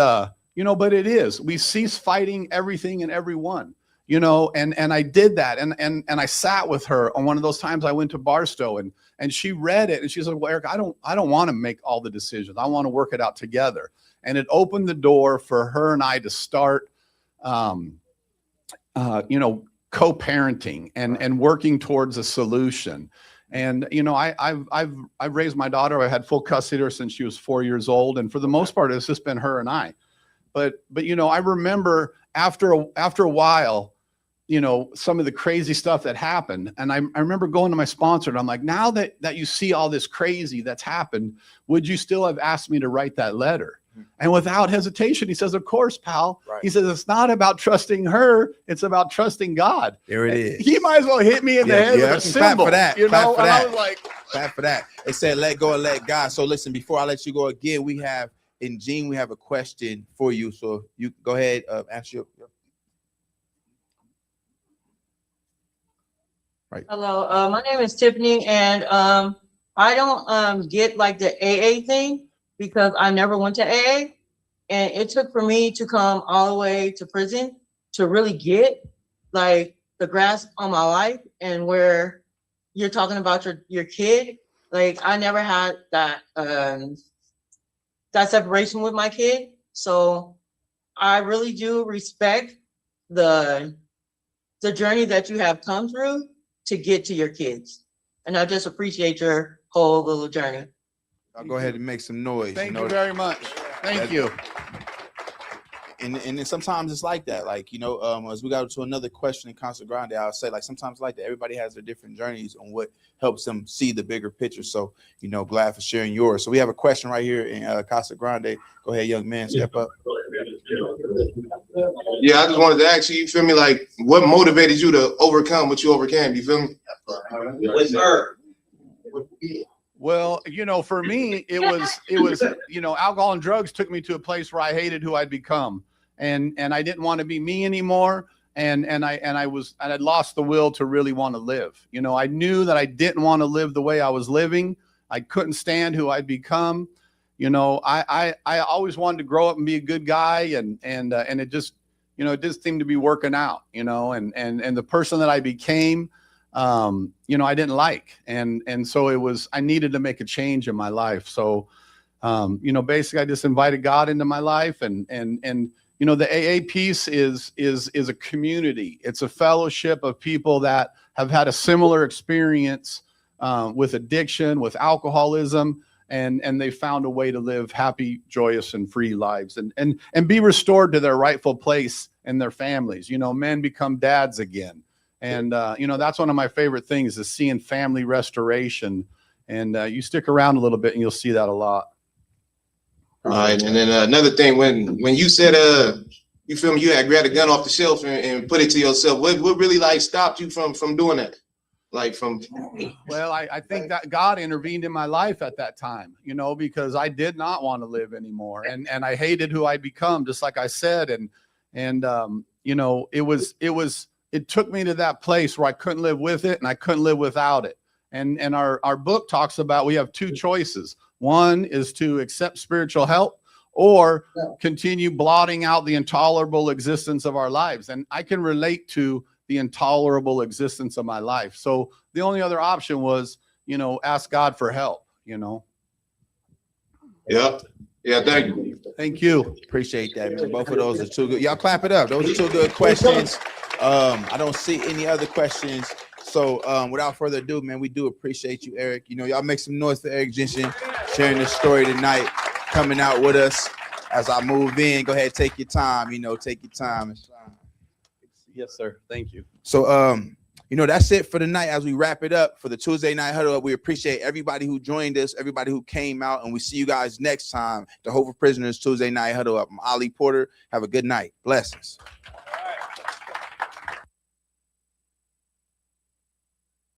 you know, but it is, we cease fighting everything and everyone. You know, and I did that, and I sat with her on one of those times I went to Barstow, and she read it, and she said, well, Eric, I don't want to make all the decisions. I want to work it out together. And it opened the door for her and I to start, you know, co-parenting and working towards a solution. And you know, I've raised my daughter. I had full custody of her since she was 4 years old, and for the most part, it's just been her and I. But you know, I remember after a while, you know, some of the crazy stuff that happened. And I remember going to my sponsor and I'm like, now that you see all this crazy that's happened, would you still have asked me to write that letter? And without hesitation, he says, of course, pal. Right. He says, it's not about trusting her. It's about trusting God. There it is. He might as well hit me in the head with a cymbal. For that. You know, and I was like, clap for that. It said, let go and let God. So listen, before I let you go again, we have a question for you. So you go ahead, answer your. Right. Hello, my name is Tiffany, and I don't get like the AA thing because I never went to AA, and it took for me to come all the way to prison to really get like the grasp on my life and where you're talking about your kid. Like I never had that that separation with my kid, so I really do respect the journey that you have come through to get to your kids. And I just appreciate your whole little journey. I'll go ahead and make some noise. Thank you very much. Thank you. And then sometimes it's like that. Like, you know, as we got to another question in Casa Grande, I'll say like sometimes like that. Everybody has their different journeys on what helps them see the bigger picture. So, you know, glad for sharing yours. So we have a question right here in Casa Grande. Go ahead, young man, step up. Yeah, I just wanted to ask you, you feel me, like what motivated you to overcome what you overcame? You feel me? Well, you know, for me, it was, you know, alcohol and drugs took me to a place where I hated who I'd become. And I didn't want to be me anymore. And I had lost the will to really want to live. You know, I knew that I didn't want to live the way I was living. I couldn't stand who I'd become. You know, I always wanted to grow up and be a good guy, and it just, you know, it just seemed to be working out, you know, and the person that I became, you know, I didn't like, and so I needed to make a change in my life. So, you know, basically I just invited God into my life, and you know, the AA piece is a community. It's a fellowship of people that have had a similar experience with addiction, with alcoholism. And they found a way to live happy, joyous, and free lives, and be restored to their rightful place in their families. You know, men become dads again. And, you know, that's one of my favorite things is seeing family restoration. And you stick around a little bit and you'll see that a lot. All right. And then another thing, when you said, you feel me, you had grabbed a gun off the shelf and put it to yourself, what really like stopped you from doing that? Like Well, I think that God intervened in my life at that time, you know, because I did not want to live anymore, and I hated who I'd become, just like I said, and you know, it took me to that place where I couldn't live with it and I couldn't live without it. And our book talks about we have 2 choices. One is to accept spiritual help or continue blotting out the intolerable existence of our lives. And I can relate to the intolerable existence of my life. So the only other option was, you know, ask God for help, you know? Yep. Yeah, thank you. Thank you. Appreciate that, man. Both of those are too good. Y'all clap it up. Those are two good questions. I don't see any other questions. So without further ado, man, we do appreciate you, Eric. You know, y'all make some noise for Eric Jensen sharing this story tonight, coming out with us. As I move in, go ahead, take your time. You know, take your time. Yes, sir. Thank you. So you know, that's it for the night. As we wrap it up for the Tuesday Night Huddle Up, we appreciate everybody who joined us, everybody who came out, and we see you guys next time. The Hope for Prisoners Tuesday Night Huddle Up. I'm Ali Porter. Have a good night. Blessings.